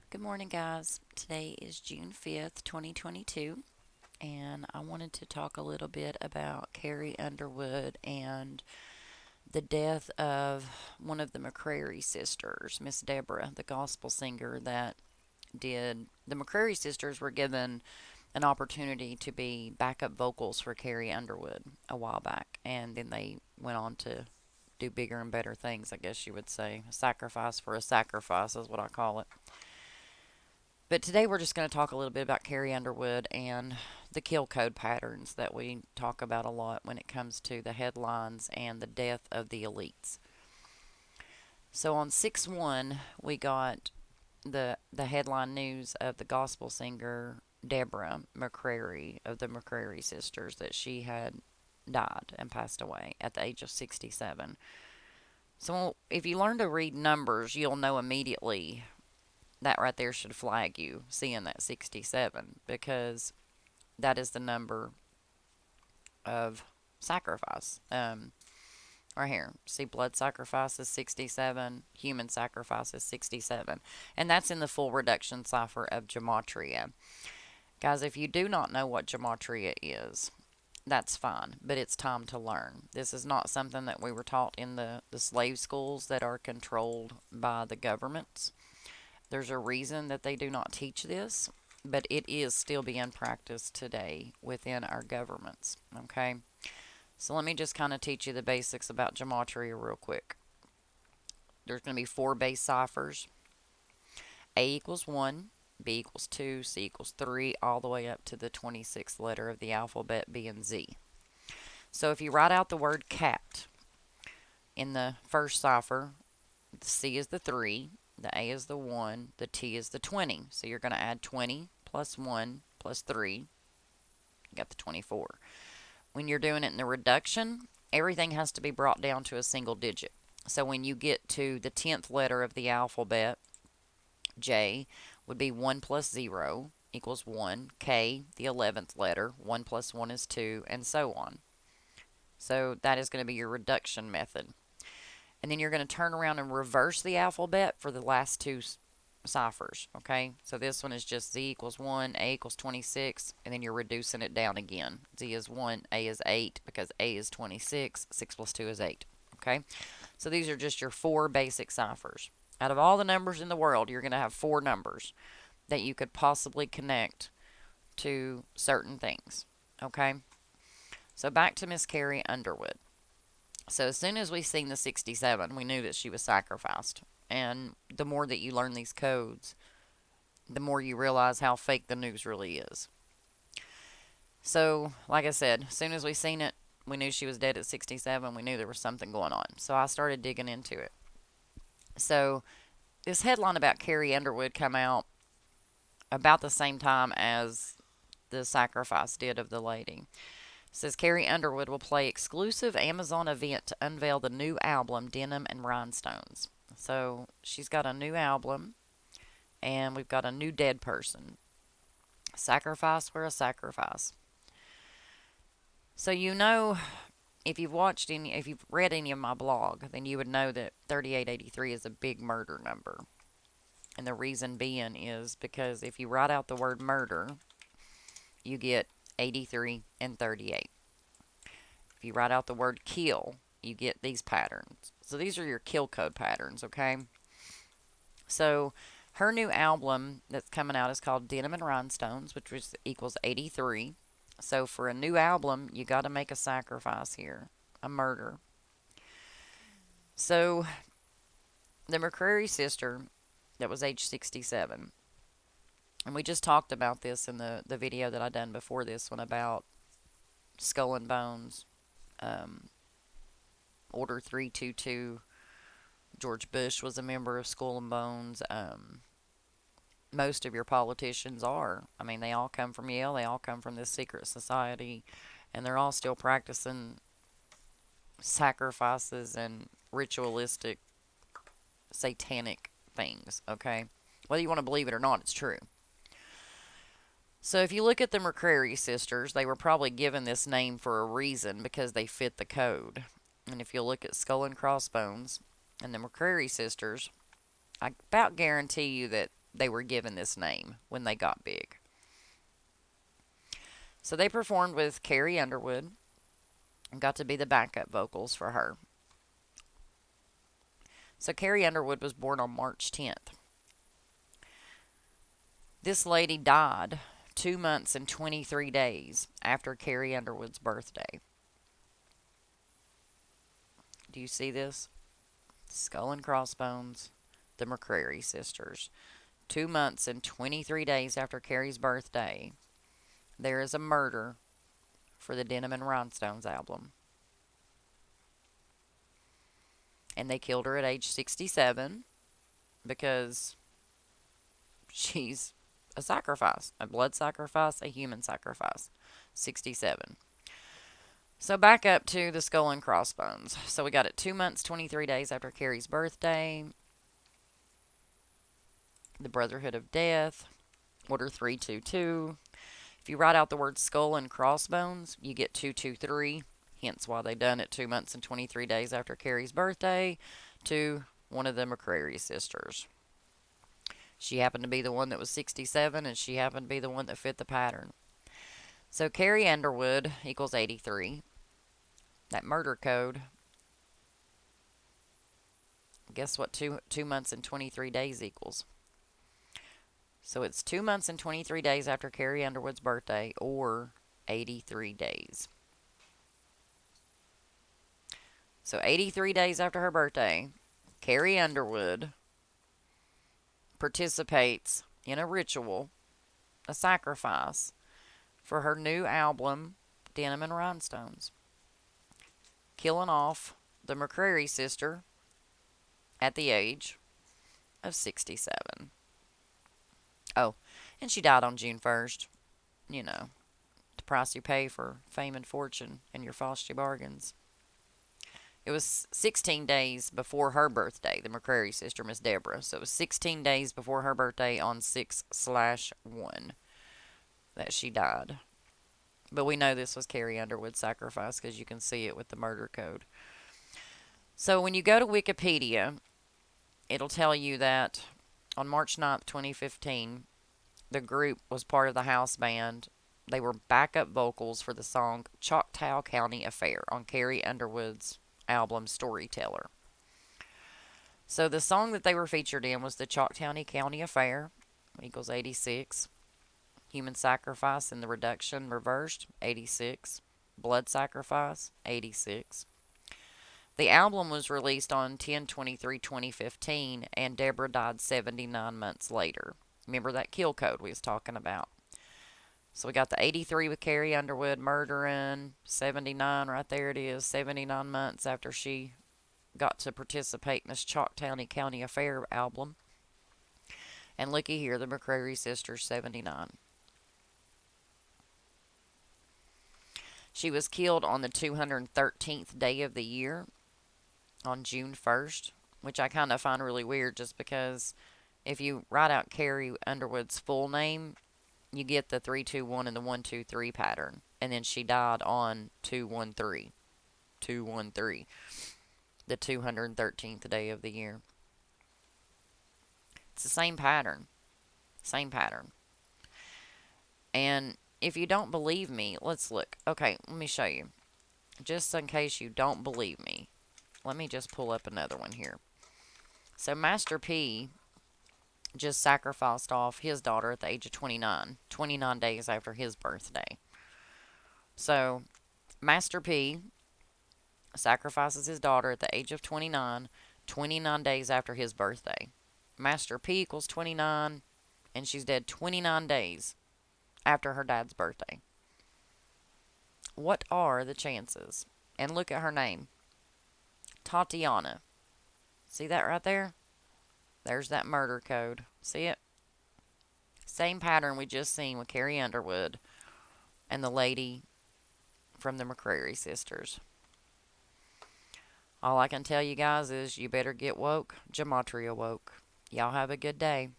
Good morning, guys. Today is June 5th, 2022, and I wanted to talk a little bit about Carrie Underwood and the death of one of the McCrary sisters, Miss Deborah, the gospel singer that did. The McCrary sisters were given an opportunity to be backup vocals for Carrie Underwood a while back, and then they went on to do bigger and better things, I guess you would say. A sacrifice for a sacrifice is what I call it. But today we're just going to talk a little bit about Carrie Underwood and the kill code patterns that we talk about a lot when it comes to the headlines and the death of the elites. So on 6/1, we got the headline news of the gospel singer Deborah McCrary of the McCrary sisters that she had died and passed away at the age of 67. So if you learn to read numbers, you'll know immediately that right there should flag you seeing that 67 because that is the number of sacrifice. Right here, see, blood sacrifice is 67, human sacrifice is 67, and that's in the full reduction cipher of Gematria. Guys, if you do not know what Gematria is, that's fine, but it's time to learn. This is not something that we were taught in the slave schools that are controlled by the governments. There's a reason that they do not teach this, but it is still being practiced today within our governments. Okay, so let me just kind of teach you the basics about gematria real quick. There's going to be four base ciphers: A equals 1, B equals 2, C equals 3, all the way up to the 26th letter of the alphabet being Z. So if you write out the word cat in the first cipher, the C is the 3, the A is the 1, the T is the 20. So you're going to add 20 plus 1 plus 3. You got the 24. When you're doing it in the reduction, everything has to be brought down to a single digit. So when you get to the 10th letter of the alphabet, J would be 1 plus 0 equals 1. K, the 11th letter, 1 plus 1 is 2, and so on. So that is going to be your reduction method. And then you're going to turn around and reverse the alphabet for the last two ciphers. Okay, so this one is just Z equals 1, A equals 26, and then you're reducing it down again. Z is 1, A is 8, because A is 26, 6 plus 2 is 8. Okay, so these are just your four basic ciphers. Out of all the numbers in the world, you're going to have four numbers that you could possibly connect to certain things. Okay, so back to Miss Carrie Underwood. So as soon as we seen the 67, we knew that she was sacrificed. And the more that you learn these codes, the more you realize how fake the news really is. So, like I said, as soon as we seen it, we knew she was dead at 67. We knew there was something going on. So I started digging into it. So this headline about Carrie Underwood come out about the same time as the sacrifice did of the lady. It says Carrie Underwood will play exclusive Amazon event to unveil the new album Denim and Rhinestones. So she's got a new album, and we've got a new dead person. Sacrifice for a sacrifice. So if you've watched any, if you've read any of my blog, then you would know that 3883 is a big murder number. And the reason being is because if you write out the word murder, you get 83 and 38. If you write out the word kill, you get these patterns. So these are your kill code patterns, okay? So her new album that's coming out is called Denim and Rhinestones, which equals 83. So for a new album, you got to make a sacrifice here, a murder. So the McCrary sister that was age 67, and we just talked about this in the video that I done before this one about Skull and Bones, Order 322. George Bush was a member of Skull and Bones. Most of your politicians are. I mean, they all come from Yale. They all come from this secret society, and they're all still practicing sacrifices and ritualistic satanic things, okay? Whether you want to believe it or not, it's true. So if you look at the McCrary sisters, they were probably given this name for a reason because they fit the code. And if you look at Skull and Crossbones and the McCrary sisters, I about guarantee you that they were given this name when they got big. So they performed with Carrie Underwood and got to be the backup vocals for her. So Carrie Underwood was born on March 10th. This lady died 2 months and 23 days after Carrie Underwood's birthday. Do you see this? Skull and Crossbones, the McCrary sisters. 2 months and 23 days after Carrie's birthday, there is a murder for the Denim and Rhinestones album. And they killed her at age 67 because she's a sacrifice, a blood sacrifice, a human sacrifice. 67. So back up to the Skull and Crossbones. So we got it 2 months, 23 days after Carrie's birthday. The Brotherhood of Death. Order 322. If you write out the word Skull and Crossbones, you get 223. Hence why they done it 2 months and 23 days after Carrie's birthday to one of the McCrary sisters. She happened to be the one that was 67, and she happened to be the one that fit the pattern. So Carrie Underwood equals 83. That murder code, guess what 2 months and 23 days equals? So it's 2 months and 23 days after Carrie Underwood's birthday, or 83 days. So 83 days after her birthday, Carrie Underwood participates in a ritual, a sacrifice, for her new album, Denim and Rhinestones, killing off the McCrary sister at the age of 67. Oh, and she died on June 1st. You know, the price you pay for fame and fortune and your frosty bargains. It was 16 days before her birthday, the McCrary sister, Miss Deborah. So it was 16 days before her birthday on 6/1 that she died. But we know this was Carrie Underwood's sacrifice because you can see it with the murder code. So when you go to Wikipedia, it'll tell you that on March 9th, 2015, the group was part of the house band. They were backup vocals for the song Choctaw County Affair on Carrie Underwood's album Storyteller. So the song that they were featured in was the Choctaw County Affair, equals 86. Human Sacrifice and the Reduction Reversed, 86. Blood Sacrifice, 86. The album was released on 10/23/2015, and Deborah died 79 months later. Remember that kill code we was talking about. So we got the 83 with Carrie Underwood murdering, 79, right there it is, 79 months after she got to participate in this Choctaw County Affair album. And looky here, the McCrary sisters, 79. She was killed on the 213th day of the year, on June 1st, which I kind of find really weird just because if you write out Carrie Underwood's full name, you get the 321 and the 123 pattern. And then she died on 213. 213. The 213th day of the year. It's the same pattern. Same pattern. And if you don't believe me, let's look. Okay, let me show you. Just in case you don't believe me, let me just pull up another one here. So Master P just sacrificed off his daughter at the age of 29, 29 days after his birthday. So Master P sacrifices his daughter at the age of 29, 29 days after his birthday. Master P equals 29, and she's dead 29 days after her dad's birthday. What are the chances? And look at her name. TYTYANA. See that right there? There's that murder code. See it? Same pattern we just seen with Carrie Underwood and the lady from the McCrary sisters. All I can tell you guys is you better get woke. Gematria woke. Y'all have a good day.